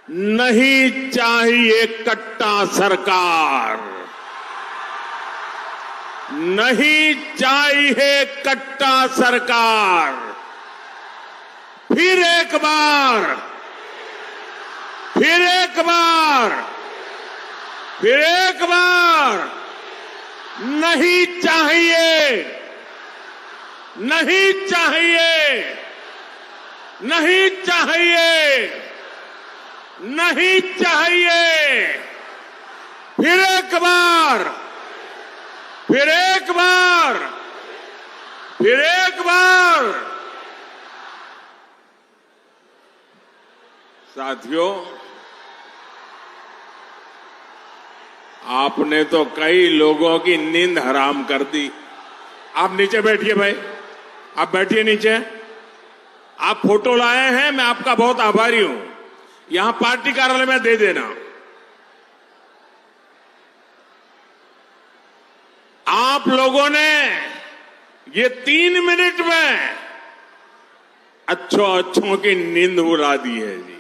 नहीं चाहिए कट्टा सरकार, नहीं चाहिए कट्टा सरकार। फिर एक बार, फिर एक बार, फिर एक बार, नहीं चाहिए, नहीं चाहिए, नहीं चाहिए, नहीं चाहिए। फिर एक बार, फिर एक बार, फिर एक बार। साथियों, आपने तो कई लोगों की नींद हराम कर दी। आप नीचे बैठिए भाई, आप बैठिए नीचे। आप फोटो लाए हैं, मैं आपका बहुत आभारी हूं। यहां पार्टी कार्यालय में दे देना। आप लोगों ने ये 3 मिनट में अच्छों की नींद उड़ा दी है जी।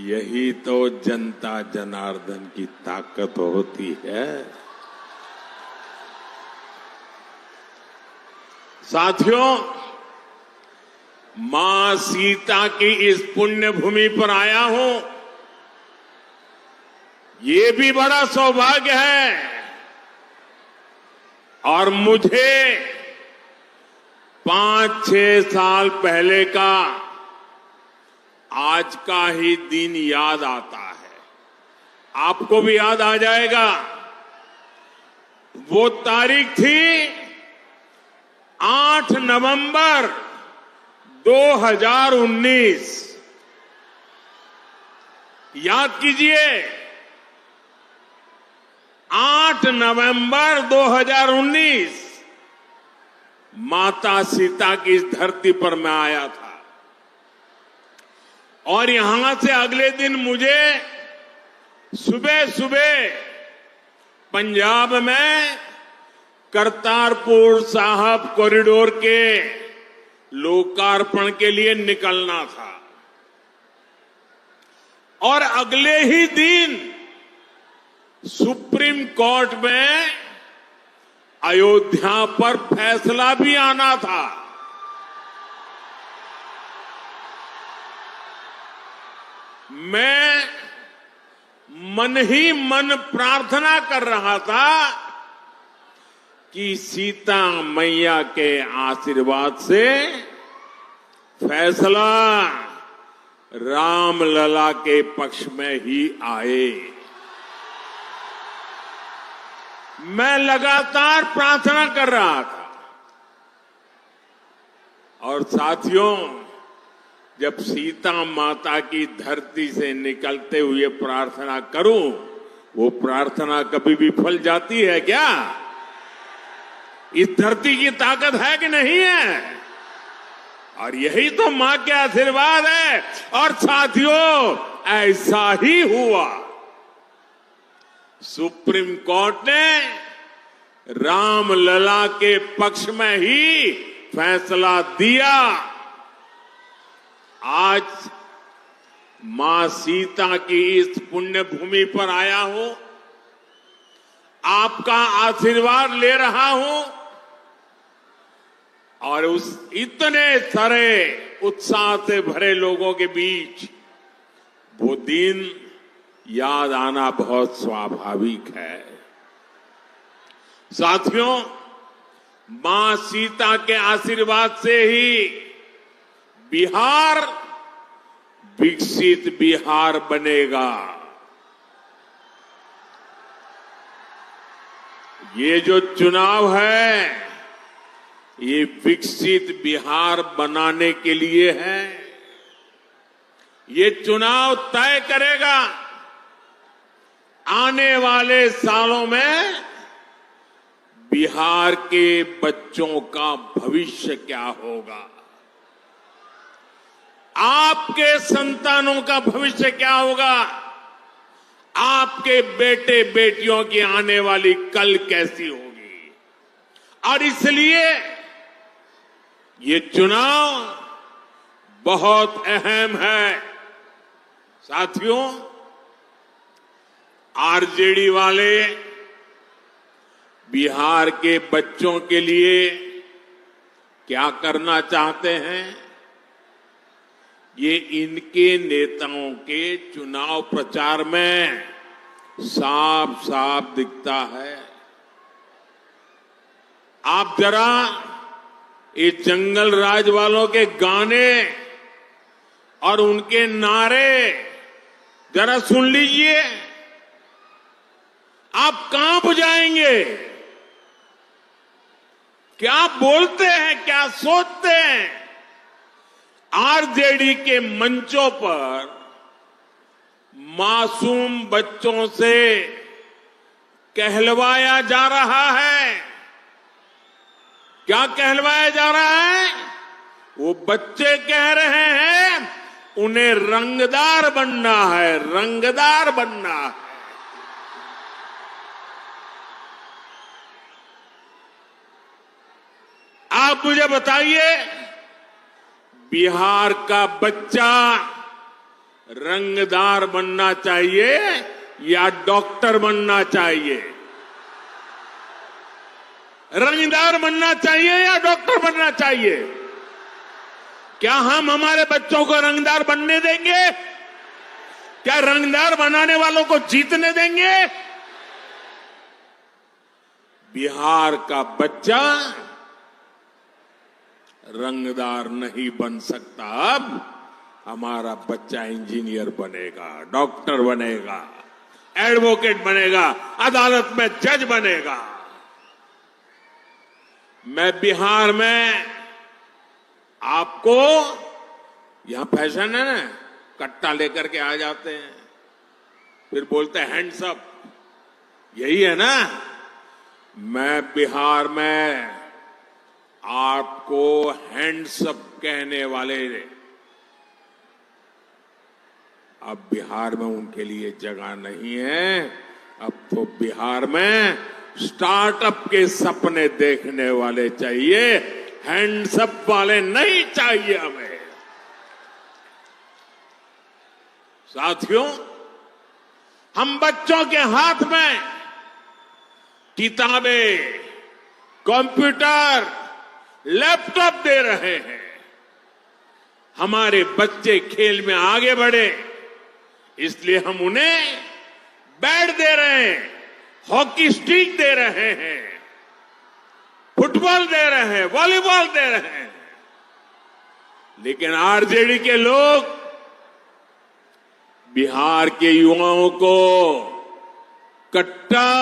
यही तो जनता जनार्दन की ताकत होती है। साथियों, मां सीता की इस पुण्य भूमि पर आया हूं, ये भी बड़ा सौभाग्य है। और मुझे 5-6 साल पहले का आज का ही दिन याद आता है। आपको भी याद आ जाएगा। वो तारीख थी 8 नवंबर 2019। याद कीजिए, 8 नवंबर 2019 माता सीता की इस धरती पर मैं आया था। और यहां से अगले दिन मुझे सुबह सुबह पंजाब में करतारपुर साहब कॉरिडोर के लोकार्पण के लिए निकलना था। और अगले ही दिन सुप्रीम कोर्ट में अयोध्या पर फैसला भी आना था। मैं मन ही मन प्रार्थना कर रहा था कि सीता मैया के आशीर्वाद से फैसला रामलला के पक्ष में ही आए। मैं लगातार प्रार्थना कर रहा था। और साथियों, जब सीता माता की धरती से निकलते हुए प्रार्थना करूं, वो प्रार्थना कभी विफल जाती है क्या? इस धरती की ताकत है कि नहीं है? और यही तो मां के आशीर्वाद है। और साथियों, ऐसा ही हुआ। सुप्रीम कोर्ट ने रामलला के पक्ष में ही फैसला दिया। आज मां सीता की इस पुण्य भूमि पर आया हूं, आपका आशीर्वाद ले रहा हूं। और उस इतने सारे उत्साह से भरे लोगों के बीच वो दिन याद आना बहुत स्वाभाविक है। साथियों, मां सीता के आशीर्वाद से ही बिहार विकसित बिहार बनेगा। ये जो चुनाव है, ये विकसित बिहार बनाने के लिए है। ये चुनाव तय करेगा आने वाले सालों में बिहार के बच्चों का भविष्य क्या होगा, आपके संतानों का भविष्य क्या होगा, आपके बेटे बेटियों की आने वाली कल कैसी होगी। और इसलिए ये चुनाव बहुत अहम है। साथियों, आरजेडी वाले बिहार के बच्चों के लिए क्या करना चाहते हैं, ये इनके नेताओं के चुनाव प्रचार में साफ साफ दिखता है। आप जरा ये जंगल राज वालों के गाने और उनके नारे जरा सुन लीजिए, आप कांप जाएंगे। क्या बोलते हैं, क्या सोचते हैं। आरजेडी के मंचों पर मासूम बच्चों से कहलवाया जा रहा है। क्या कहलवाया जा रहा है? वो बच्चे कह रहे हैं उन्हें रंगदार बनना है, रंगदार बनना है। आप मुझे बताइए, बिहार का बच्चा रंगदार बनना चाहिए या डॉक्टर बनना चाहिए? रंगदार बनना चाहिए या डॉक्टर बनना चाहिए? क्या हम हमारे बच्चों को रंगदार बनने देंगे? क्या रंगदार बनाने वालों को जीतने देंगे? बिहार का बच्चा रंगदार नहीं बन सकता। अब हमारा बच्चा इंजीनियर बनेगा, डॉक्टर बनेगा, एडवोकेट बनेगा, अदालत में जज बनेगा। मैं बिहार में आपको, यहां फैशन है ना, कट्टा लेकर के आ जाते हैं, फिर बोलते हैं हैंड्स अप, यही है ना। मैं बिहार में आपको हैंड्स अप कहने वाले, अब बिहार में उनके लिए जगह नहीं है। अब तो बिहार में स्टार्टअप के सपने देखने वाले चाहिए, हैंड्स अप वाले नहीं चाहिए हमें। साथियों, हम बच्चों के हाथ में किताबें, कंप्यूटर, लैपटॉप दे रहे हैं। हमारे बच्चे खेल में आगे बढ़े, इसलिए हम उन्हें बैट दे रहे हैं, हॉकी स्टिक दे रहे हैं, फुटबॉल दे रहे हैं, वॉलीबॉल दे रहे हैं। लेकिन आरजेडी के लोग बिहार के युवाओं को कट्टा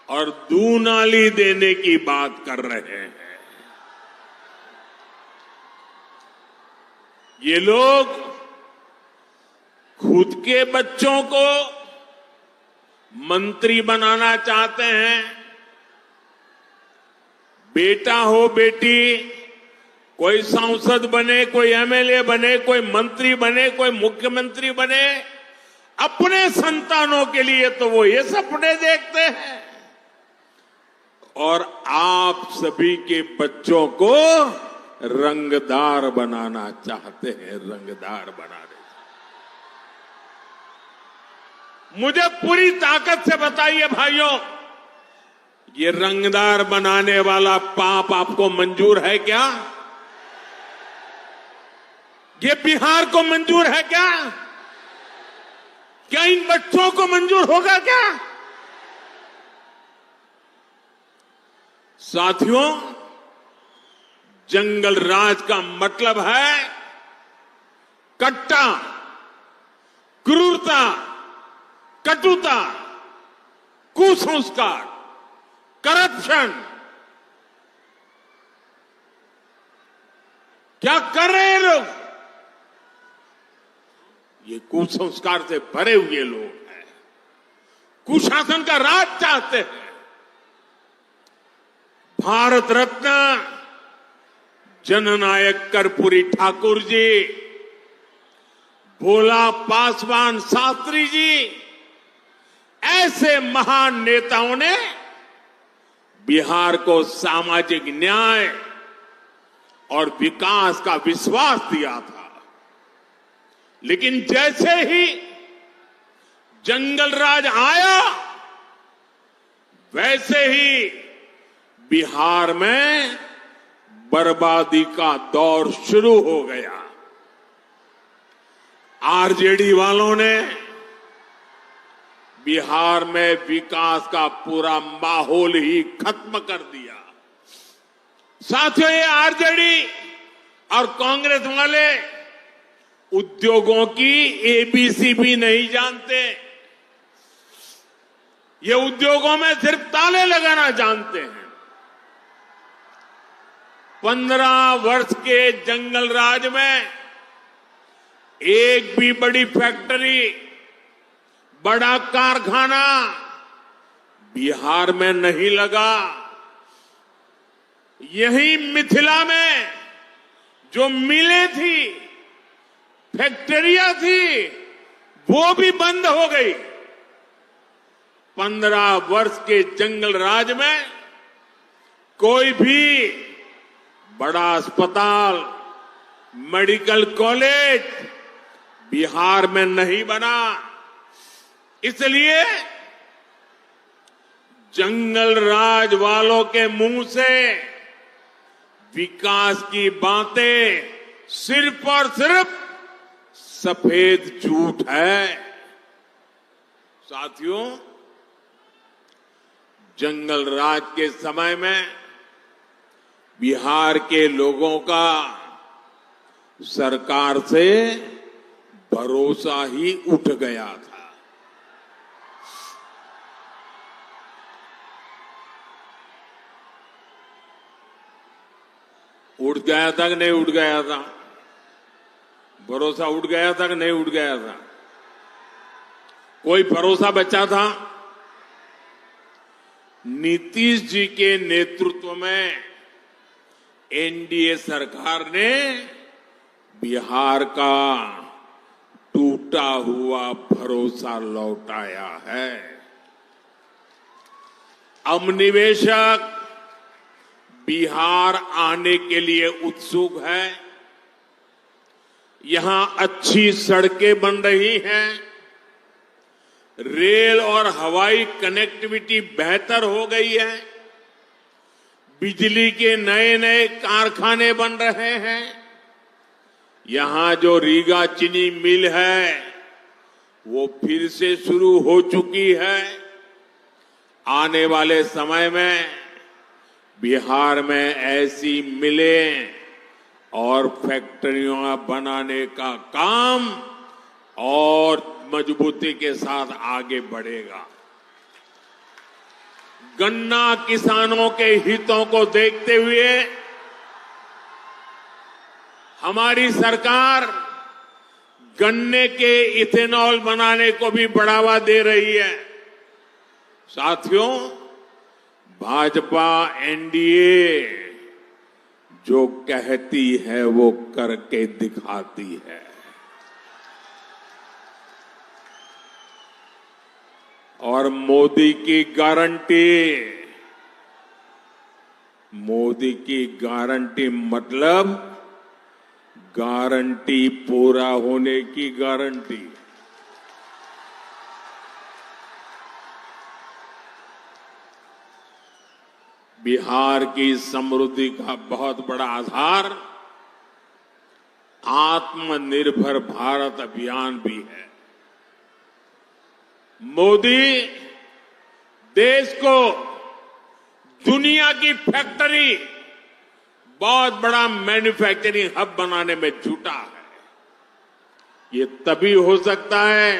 और दूनाली देने की बात कर रहे हैं। ये लोग खुद के बच्चों को मंत्री बनाना चाहते हैं। बेटा हो बेटी, कोई सांसद बने, कोई एमएलए बने, कोई मंत्री बने, कोई मुख्यमंत्री बने, अपने संतानों के लिए तो वो ये सपने देखते हैं। और आप सभी के बच्चों को रंगदार बनाना चाहते हैं, रंगदार बना दे। मुझे पूरी ताकत से बताइए भाइयों, ये रंगदार बनाने वाला पाप आपको मंजूर है क्या? ये बिहार को मंजूर है क्या? क्या इन बच्चों को मंजूर होगा क्या? साथियों, जंगल राज का मतलब है कट्टा, क्रूरता, कटुता, कुसंस्कार, करप्शन। क्या कर रहे हैं लोग? ये कुसंस्कार से भरे हुए लोग हैं, कुशासन का राज चाहते हैं। भारत रत्न जननायक कर्पूरी ठाकुर जी, भोला पासवान शास्त्री जी, ऐसे महान नेताओं ने बिहार को सामाजिक न्याय और विकास का विश्वास दिया था। लेकिन जैसे ही जंगल राज आया, वैसे ही बिहार में बर्बादी का दौर शुरू हो गया। आरजेडी वालों ने बिहार में विकास का पूरा माहौल ही खत्म कर दिया। साथियों, ये आरजेडी और कांग्रेस वाले उद्योगों की एबीसी भी नहीं जानते। ये उद्योगों में सिर्फ ताले लगाना जानते हैं। 15 वर्ष के जंगल राज में एक भी बड़ी फैक्ट्री, बड़ा कारखाना बिहार में नहीं लगा। यही मिथिला में जो मिलें थी, फैक्ट्रियां थी, वो भी बंद हो गई। 15 वर्ष के जंगल राज में कोई भी बड़ा अस्पताल, मेडिकल कॉलेज बिहार में नहीं बना। इसलिए जंगल राज वालों के मुंह से विकास की बातें सिर्फ और सिर्फ सफेद झूठ है। साथियों, जंगल राज के समय में बिहार के लोगों का सरकार से भरोसा ही उठ गया था। उठ गया था कि नहीं उठ गया था? भरोसा उठ गया था कि नहीं उठ गया था? कोई भरोसा बचा था? नीतीश जी के नेतृत्व में एनडीए सरकार ने बिहार का टूटा हुआ भरोसा लौटाया है। अब निवेशक बिहार आने के लिए उत्सुक है। यहां अच्छी सड़कें बन रही हैं, रेल और हवाई कनेक्टिविटी बेहतर हो गई है, बिजली के नए नए कारखाने बन रहे हैं। यहां जो रीगा चीनी मिल है वो फिर से शुरू हो चुकी है। आने वाले समय में बिहार में ऐसी मिलें और फैक्ट्रियां बनाने का काम और मजबूती के साथ आगे बढ़ेगा। गन्ना किसानों के हितों को देखते हुए हमारी सरकार गन्ने के इथेनॉल बनाने को भी बढ़ावा दे रही है। साथियों, भाजपा एनडीए जो कहती है वो करके दिखाती है। और मोदी की गारंटी मतलब गारंटी पूरा होने की गारंटी। बिहार की समृद्धि का बहुत बड़ा आधार आत्मनिर्भर भारत अभियान भी है। मोदी देश को दुनिया की फैक्ट्री, बहुत बड़ा मैन्युफैक्चरिंग हब बनाने में जुटा है। ये तभी हो सकता है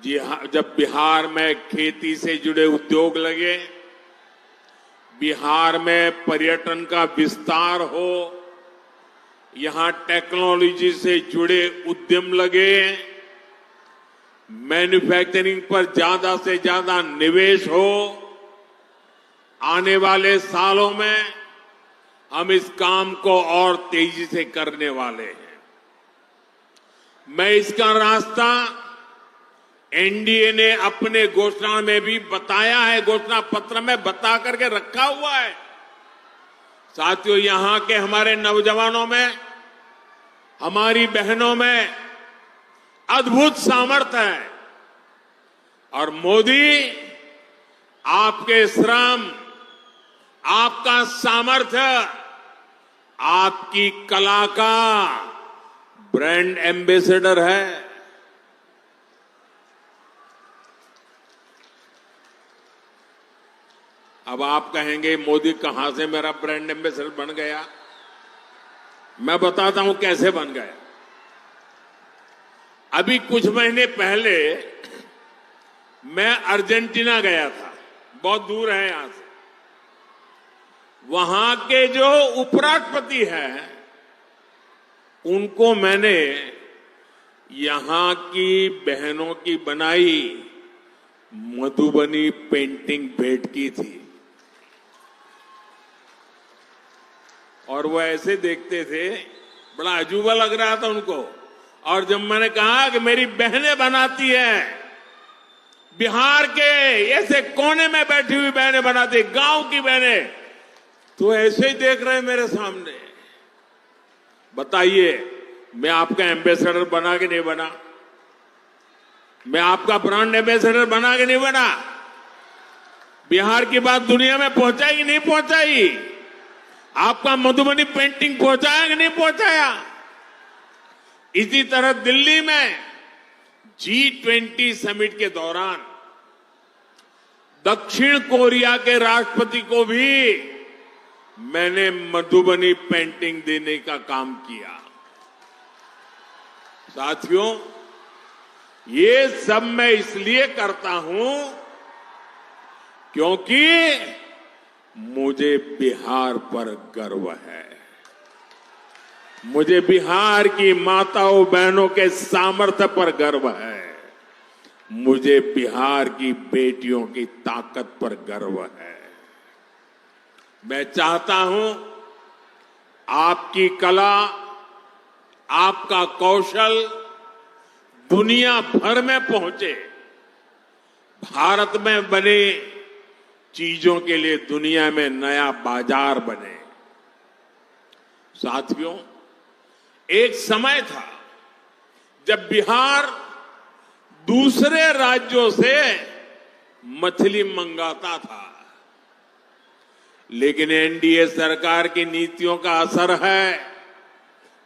जब बिहार में खेती से जुड़े उद्योग लगे, बिहार में पर्यटन का विस्तार हो, यहां टेक्नोलॉजी से जुड़े उद्यम लगे, मैन्युफैक्चरिंग पर ज्यादा से ज्यादा निवेश हो। आने वाले सालों में हम इस काम को और तेजी से करने वाले हैं। मैं इसका रास्ता एनडीए ने अपने घोषणा में भी बताया है, घोषणा पत्र में बता करके रखा हुआ है। साथियों, यहां के हमारे नौजवानों में, हमारी बहनों में अद्भुत सामर्थ्य है और मोदी आपके श्रम, आपका सामर्थ्य, आपकी कला का ब्रांड एम्बेसडर है। अब आप कहेंगे मोदी कहां से मेरा ब्रांड एम्बेसडर बन गया? मैं बताता हूं कैसे बन गया। अभी कुछ महीने पहले मैं अर्जेंटीना गया था, बहुत दूर है यहां से। वहां के जो उपराष्ट्रपति हैं, उनको मैंने यहां की बहनों की बनाई मधुबनी पेंटिंग भेंट की थी और वो ऐसे देखते थे, बड़ा अजूबा लग रहा था उनको। और जब मैंने कहा कि मेरी बहनें बनाती हैं, बिहार के ऐसे कोने में बैठी हुई बहनें बनाती, गांव की बहनें, तो ऐसे ही देख रहे हैं मेरे सामने। बताइए, मैं आपका एम्बेसडर बना कि नहीं बना? मैं आपका ब्रांड एम्बेसडर बना कि नहीं बना? बिहार की बात दुनिया में पहुंचाई कि नहीं पहुंचाई? आपका मधुबनी पेंटिंग पहुंचाया कि नहीं पहुंचाया? इसी तरह दिल्ली में G20 समिट के दौरान दक्षिण कोरिया के राष्ट्रपति को भी मैंने मधुबनी पेंटिंग देने का काम किया। साथियों, ये सब मैं इसलिए करता हूं क्योंकि मुझे बिहार पर गर्व है। मुझे बिहार की माताओं बहनों के सामर्थ्य पर गर्व है। मुझे बिहार की बेटियों की ताकत पर गर्व है। मैं चाहता हूं आपकी कला, आपका कौशल दुनिया भर में पहुंचे, भारत में बने चीजों के लिए दुनिया में नया बाजार बने। साथियों, एक समय था जब बिहार दूसरे राज्यों से मछली मंगाता था, लेकिन एनडीए सरकार की नीतियों का असर है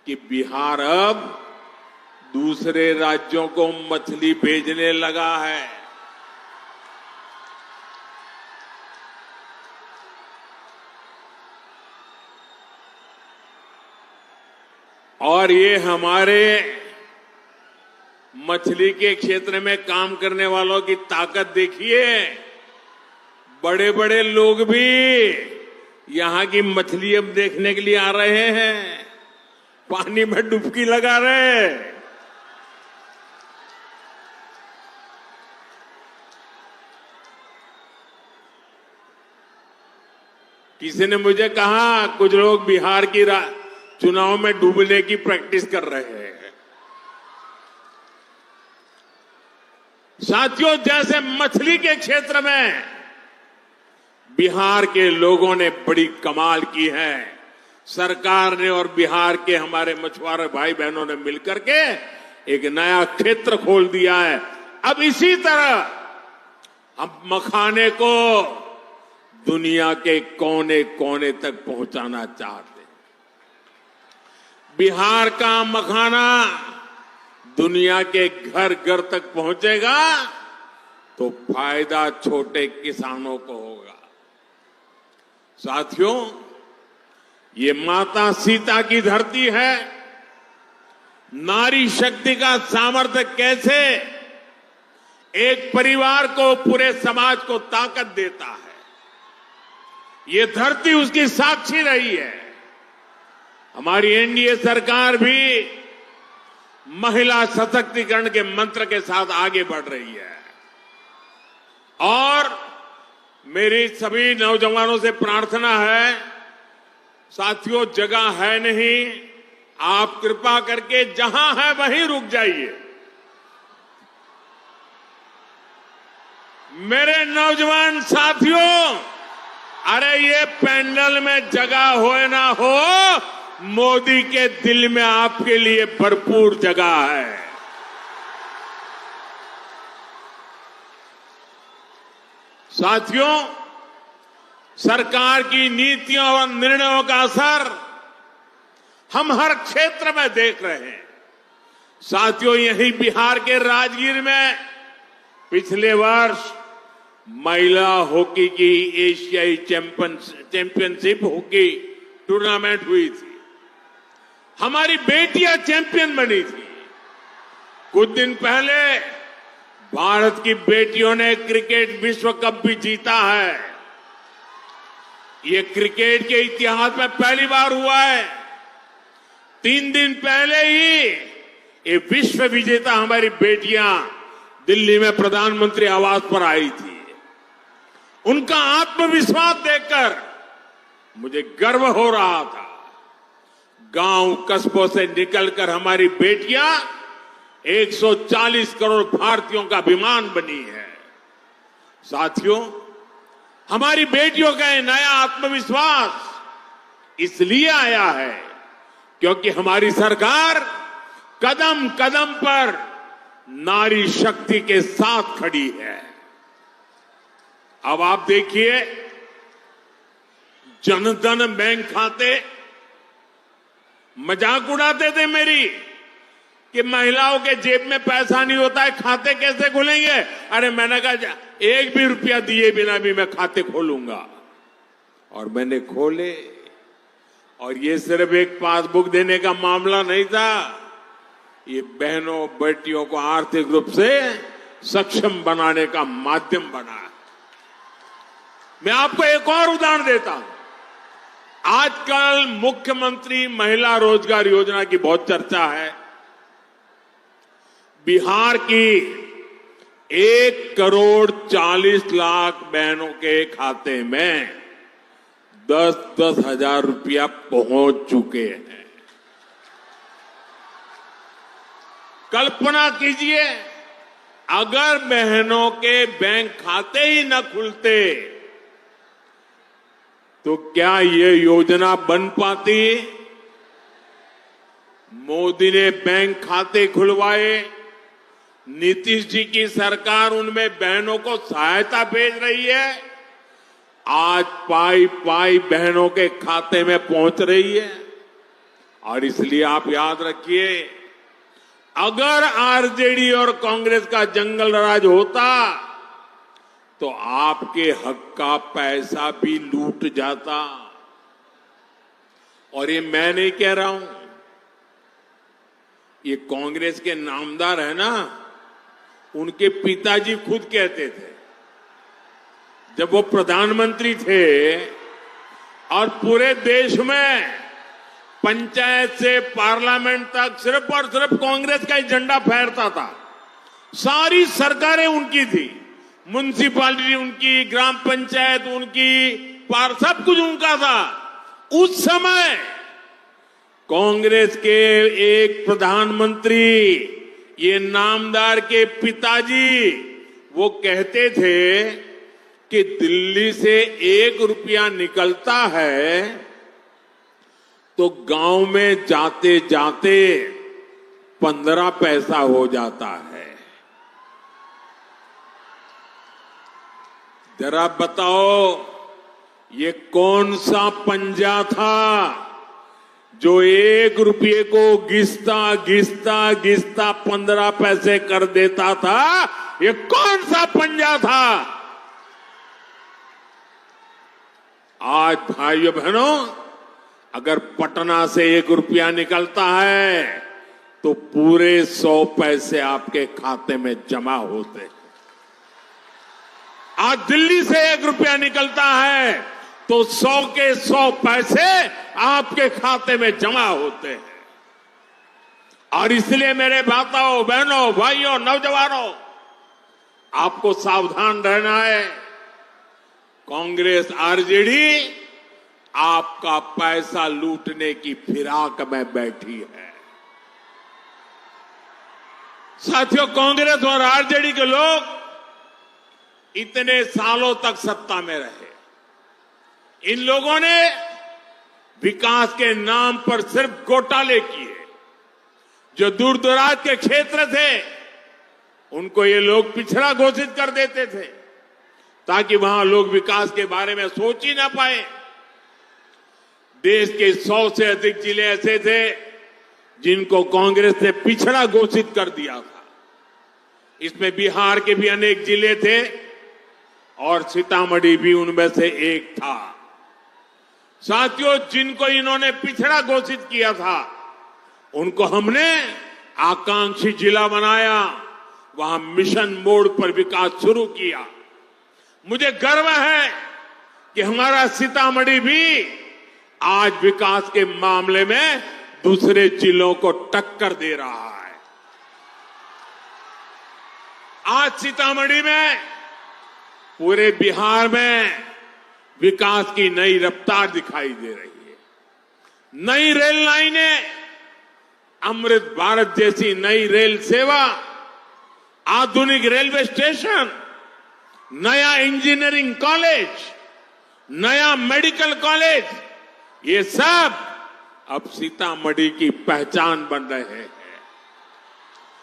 कि बिहार अब दूसरे राज्यों को मछली भेजने लगा है। और ये हमारे मछली के क्षेत्र में काम करने वालों की ताकत देखिए। बड़े बड़े लोग भी यहां की मछली अब देखने के लिए आ रहे हैं, पानी में डुबकी लगा रहे हैं। किसी ने मुझे कहा कुछ लोग बिहार की चुनाव में डूबने की प्रैक्टिस कर रहे हैं। साथियों, जैसे मछली के क्षेत्र में बिहार के लोगों ने बड़ी कमाल की है, सरकार ने और बिहार के हमारे मछुआरे भाई बहनों ने मिलकर के एक नया क्षेत्र खोल दिया है। अब इसी तरह हम मखाने को दुनिया के कोने कोने तक पहुंचाना चाहते हैं। बिहार का मखाना दुनिया के घर घर तक पहुंचेगा तो फायदा छोटे किसानों को होगा। साथियों, ये माता सीता की धरती है। नारी शक्ति का सामर्थ्य कैसे एक परिवार को, पूरे समाज को ताकत देता है, ये धरती उसकी साक्षी रही है। हमारी एनडीए सरकार भी महिला सशक्तिकरण के मंत्र के साथ आगे बढ़ रही है। और मेरी सभी नौजवानों से प्रार्थना है, साथियों, जगह है नहीं, आप कृपा करके जहां है वहीं रुक जाइए। मेरे नौजवान साथियों, अरे ये पैंडल में जगह हो ना हो, मोदी के दिल में आपके लिए भरपूर जगह है। साथियों, सरकार की नीतियों और निर्णयों का असर हम हर क्षेत्र में देख रहे हैं। साथियों, यही बिहार के राजगीर में पिछले वर्ष महिला हॉकी की एशियाई चैंपियनशिप हॉकी टूर्नामेंट हुई थी। हमारी बेटियां चैंपियन बनी थी। कुछ दिन पहले भारत की बेटियों ने क्रिकेट विश्व कप भी जीता है। ये क्रिकेट के इतिहास में पहली बार हुआ है। 3 दिन पहले ही ये विश्व विजेता हमारी बेटियां दिल्ली में प्रधानमंत्री आवास पर आई थी। उनका आत्मविश्वास देखकर मुझे गर्व हो रहा था। गांव कस्बों से निकलकर हमारी बेटियां 140 करोड़ भारतीयों का अभिमान बनी है। साथियों, हमारी बेटियों का ये नया आत्मविश्वास इसलिए आया है क्योंकि हमारी सरकार कदम कदम पर नारी शक्ति के साथ खड़ी है। अब आप देखिए, जनधन बैंक खाते, मजाक उड़ाते थे मेरी कि महिलाओं के जेब में पैसा नहीं होता है, खाते कैसे खोलेंगे। अरे मैंने कहा 1 भी रुपया दिए बिना भी मैं खाते खोलूंगा। और मैंने खोले। और ये सिर्फ एक पासबुक देने का मामला नहीं था, ये बहनों बेटियों को आर्थिक रूप से सक्षम बनाने का माध्यम बना। मैं आपको एक और उदाहरण देता हूं। आजकल मुख्यमंत्री महिला रोजगार योजना की बहुत चर्चा है। बिहार की 1,40,00,000 बहनों के खाते में 10-10 हजार रुपया पहुंच चुके हैं। कल्पना कीजिए, अगर बहनों के बैंक खाते ही न खुलते तो क्या ये योजना बन पाती। मोदी ने बैंक खाते खुलवाए, नीतीश जी की सरकार उनमें बहनों को सहायता भेज रही है। आज पाई पाई बहनों के खाते में पहुंच रही है। और इसलिए आप याद रखिए, अगर आरजेडी और कांग्रेस का जंगल राज होता तो आपके हक का पैसा भी लूट जाता। और ये मैं नहीं कह रहा हूं, ये कांग्रेस के नामदार है ना, उनके पिताजी खुद कहते थे जब वो प्रधानमंत्री थे और पूरे देश में पंचायत से पार्लियामेंट तक सिर्फ और सिर्फ कांग्रेस का ही झंडा फहरता था। सारी सरकारें उनकी थी, म्युनिसिपैलिटी उनकी, ग्राम पंचायत उनकी, सब कुछ उनका था। उस समय कांग्रेस के एक प्रधानमंत्री, ये नामदार के पिताजी, वो कहते थे कि दिल्ली से 1 रुपया निकलता है तो गांव में जाते जाते 15 पैसा हो जाता है। जरा बताओ, ये कौन सा पंजा था जो 1 रुपये को घिसता घिसता घिसता 15 पैसे कर देता था। ये कौन सा पंजा था। आज भाइयों बहनों, अगर पटना से 1 रुपया निकलता है तो पूरे 100 पैसे आपके खाते में जमा होते हैं। आज दिल्ली से 1 रुपया निकलता है तो 100 के 100 पैसे आपके खाते में जमा होते हैं। और इसलिए मेरे माताओं, बहनों, भाइयों, नौजवानों, आपको सावधान रहना है। कांग्रेस आरजेडी आपका पैसा लूटने की फिराक में बैठी है। साथियों, कांग्रेस और आरजेडी के लोग इतने सालों तक सत्ता में रहे, इन लोगों ने विकास के नाम पर सिर्फ घोटाले किए। जो दूर दराज के क्षेत्र थे उनको ये लोग पिछड़ा घोषित कर देते थे ताकि वहां लोग विकास के बारे में सोच ही ना पाए। देश के 100 से अधिक जिले ऐसे थे जिनको कांग्रेस ने पिछड़ा घोषित कर दिया था। इसमें बिहार के भी अनेक जिले थे और सीतामढ़ी भी उनमें से एक था। साथियों, जिनको इन्होंने पिछड़ा घोषित किया था उनको हमने आकांक्षी जिला बनाया, वहां मिशन मोड पर विकास शुरू किया। मुझे गर्व है कि हमारा सीतामढ़ी भी आज विकास के मामले में दूसरे जिलों को टक्कर दे रहा है। आज सीतामढ़ी में पूरे बिहार में विकास की नई रफ्तार दिखाई दे रही है। नई रेल लाइनें, अमृत भारत जैसी नई रेल सेवा, आधुनिक रेलवे स्टेशन, नया इंजीनियरिंग कॉलेज, नया मेडिकल कॉलेज, ये सब अब सीतामढ़ी की पहचान बन रहे हैं।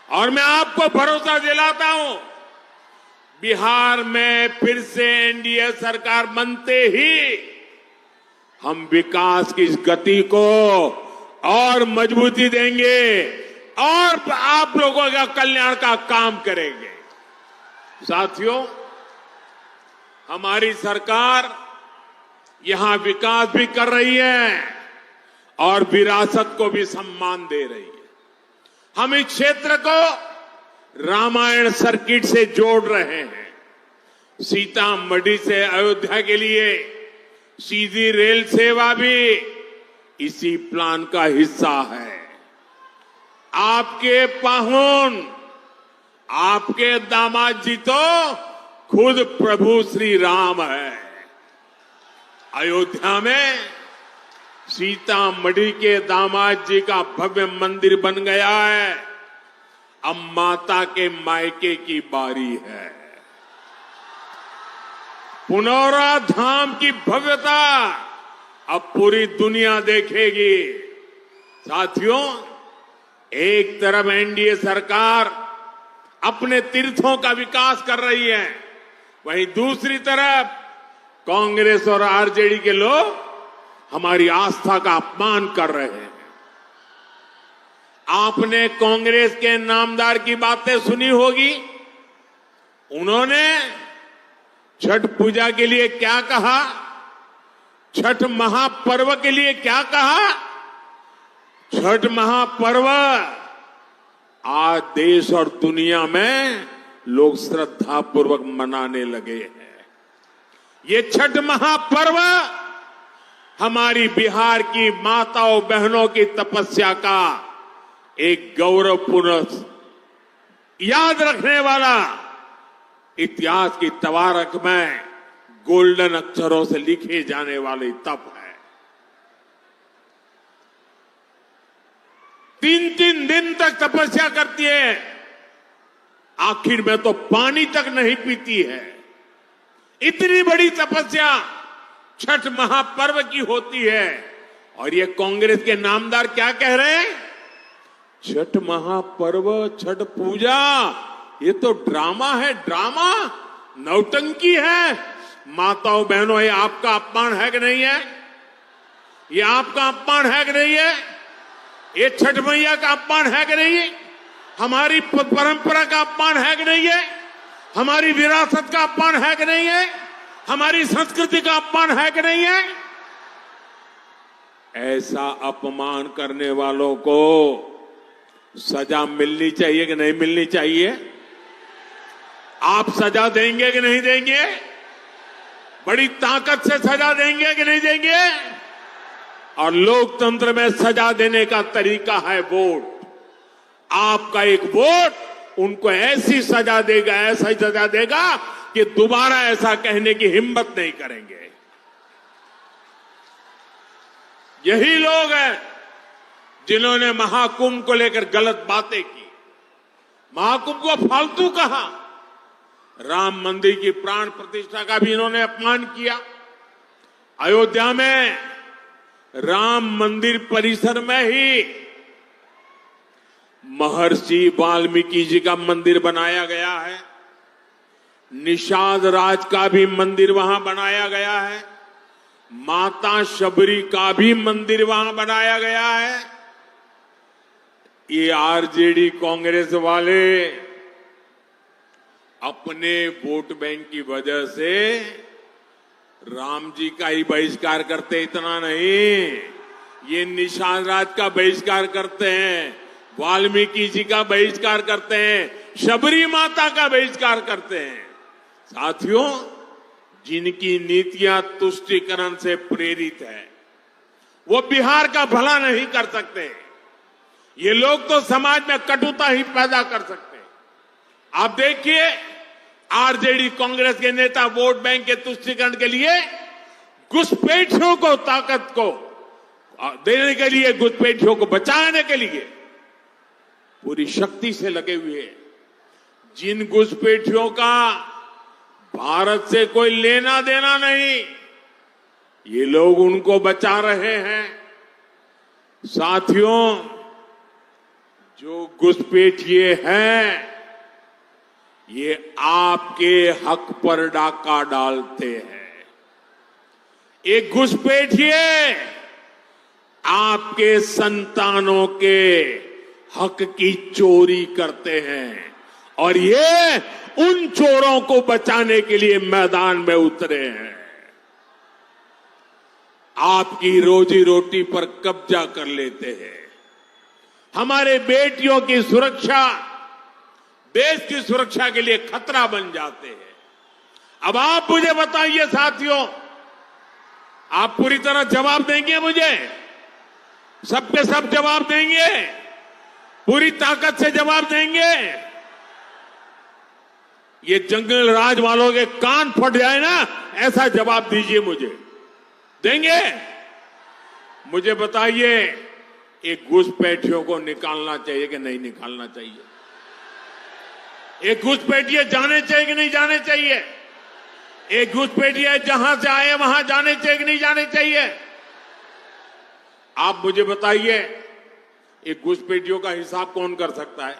और मैं आपको भरोसा दिलाता हूं, बिहार में फिर से एनडीए सरकार बनते ही हम विकास की इस गति को और मजबूती देंगे और आप लोगों का कल्याण का काम करेंगे। साथियों, हमारी सरकार यहां विकास भी कर रही है और विरासत को भी सम्मान दे रही है। हम इस क्षेत्र को रामायण सर्किट से जोड़ रहे हैं। सीतामढ़ी से अयोध्या के लिए सीधी रेल सेवा भी इसी प्लान का हिस्सा है। आपके पाहुन, आपके दामाद जी तो खुद प्रभु श्री राम है। अयोध्या में सीतामढ़ी के दामाद जी का भव्य मंदिर बन गया है। अब माता के मायके की बारी है। पुनौरा धाम की भव्यता अब पूरी दुनिया देखेगी। साथियों, एक तरफ एनडीए सरकार अपने तीर्थों का विकास कर रही है, वहीं दूसरी तरफ कांग्रेस और आरजेडी के लोग हमारी आस्था का अपमान कर रहे हैं। आपने कांग्रेस के नामदार की बातें सुनी होगी। उन्होंने छठ पूजा के लिए क्या कहा, छठ महापर्व के लिए क्या कहा। छठ महापर्व आज देश और दुनिया में लोग श्रद्धापूर्वक मनाने लगे हैं। ये छठ महापर्व हमारी बिहार की माताओं बहनों की तपस्या का एक गौरवपूर्ण याद रखने वाला, इतिहास की तवारख में गोल्डन अक्षरों से लिखे जाने वाले तप है। 3-3 दिन तक तपस्या करती है, आखिर में तो पानी तक नहीं पीती है। इतनी बड़ी तपस्या छठ महापर्व की होती है और ये कांग्रेस के नामदार क्या कह रहे हैं? छठ महापर्व, छठ पूजा, ये तो ड्रामा है, ड्रामा, नौटंकी है। माताओं बहनों, ये आपका अपमान है कि नहीं है? ये आपका अपमान है कि नहीं है? ये छठ मैया का अपमान है कि नहीं है? हमारी परंपरा का अपमान है कि नहीं है? हमारी विरासत का अपमान है कि नहीं है? हमारी संस्कृति का अपमान है कि नहीं है? ऐसा अपमान करने वालों को सजा मिलनी चाहिए कि नहीं मिलनी चाहिए? आप सजा देंगे कि नहीं देंगे? बड़ी ताकत से सजा देंगे कि नहीं देंगे? और लोकतंत्र में सजा देने का तरीका है वोट। आपका एक वोट उनको ऐसी सजा देगा, ऐसा ही सजा देगा कि दोबारा ऐसा कहने की हिम्मत नहीं करेंगे। यही लोग हैं जिन्होंने महाकुंभ को लेकर गलत बातें की, महाकुंभ को फालतू कहा, राम मंदिर की प्राण प्रतिष्ठा का भी इन्होंने अपमान किया। अयोध्या में राम मंदिर परिसर में ही महर्षि वाल्मीकि जी का मंदिर बनाया गया है। निषाद राज का भी मंदिर वहां बनाया गया है। माता शबरी का भी मंदिर वहां बनाया गया है। ये आरजेडी कांग्रेस वाले अपने वोट बैंक की वजह से राम जी का ही बहिष्कार करते, इतना नहीं, ये निषाद राज का बहिष्कार करते हैं, वाल्मीकि जी का बहिष्कार करते हैं, शबरी माता का बहिष्कार करते हैं। साथियों, जिनकी नीतियां तुष्टीकरण से प्रेरित है, वो बिहार का भला नहीं कर सकते। ये लोग तो समाज में कटुता ही पैदा कर सकते हैं। आप देखिए, आरजेडी कांग्रेस के नेता वोट बैंक के तुष्टीकरण के लिए घुसपैठियों को ताकत को देने के लिए, घुसपैठियों को बचाने के लिए पूरी शक्ति से लगे हुए हैं। जिन घुसपैठियों का भारत से कोई लेना देना नहीं, ये लोग उनको बचा रहे हैं। साथियों, जो घुसपैठिए हैं, ये आपके हक पर डाका डालते हैं। एक घुसपैठिए आपके संतानों के हक की चोरी करते हैं और ये उन चोरों को बचाने के लिए मैदान में उतरे हैं। आपकी रोजी रोटी पर कब्जा कर लेते हैं। हमारे बेटियों की सुरक्षा, देश की सुरक्षा के लिए खतरा बन जाते हैं। अब आप मुझे बताइए साथियों, आप पूरी तरह जवाब देंगे मुझे? सब के सब जवाब देंगे? पूरी ताकत से जवाब देंगे? ये जंगल राज वालों के कान फट जाए ना, ऐसा जवाब दीजिए मुझे। देंगे? मुझे बताइए, एक घुसपैठियों को निकालना चाहिए कि नहीं निकालना चाहिए? एक घुसपैठिए जाने चाहिए कि नहीं जाने चाहिए? एक घुसपैठिए जहां से आए वहां जाने चाहिए कि नहीं जाने चाहिए? आप मुझे बताइए, एक घुसपैठियों का हिसाब कौन कर सकता है?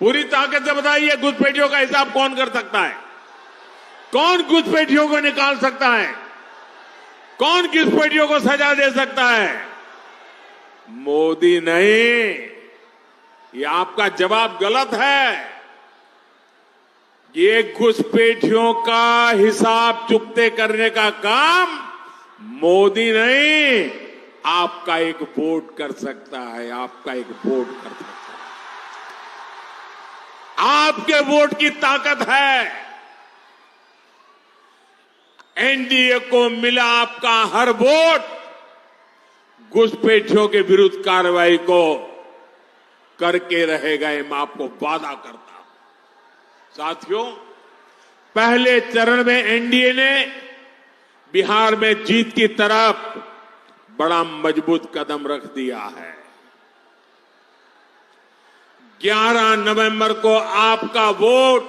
पूरी ताकत से बताइए, घुसपैठियों का हिसाब कौन कर सकता है? कौन घुसपैठियों को निकाल सकता है? कौन घुसपैठियों को सजा दे सकता है? मोदी नहीं। ये आपका जवाब गलत है। ये घुसपैठियों का हिसाब चुकते करने का काम मोदी नहीं, आपका एक वोट कर सकता है। आपका एक वोट कर सकता है। आपके वोट की ताकत है। एनडीए को मिला आपका हर वोट घुसपैठियों के विरुद्ध कार्रवाई को करके रहेगा, मैं आपको वादा करता हूं। साथियों, पहले चरण में एनडीए ने बिहार में जीत की तरफ बड़ा मजबूत कदम रख दिया है। 11 नवंबर को आपका वोट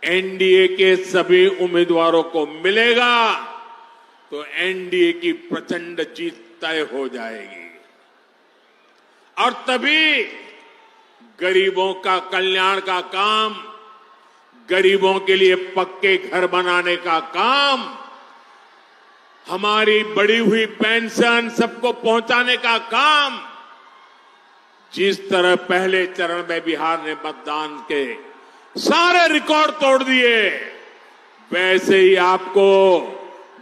एनडीए के सभी उम्मीदवारों को मिलेगा तो एनडीए की प्रचंड जीत तय हो जाएगी और तभी गरीबों का कल्याण का काम, गरीबों के लिए पक्के घर बनाने का काम, हमारी बढ़ी हुई पेंशन सबको पहुंचाने का काम, जिस तरह पहले चरण में बिहार ने मतदान के सारे रिकॉर्ड तोड़ दिए, वैसे ही आपको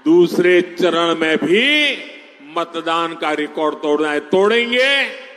दूसरे चरण में भी मतदान का रिकॉर्ड तोड़ना है। तोड़ेंगे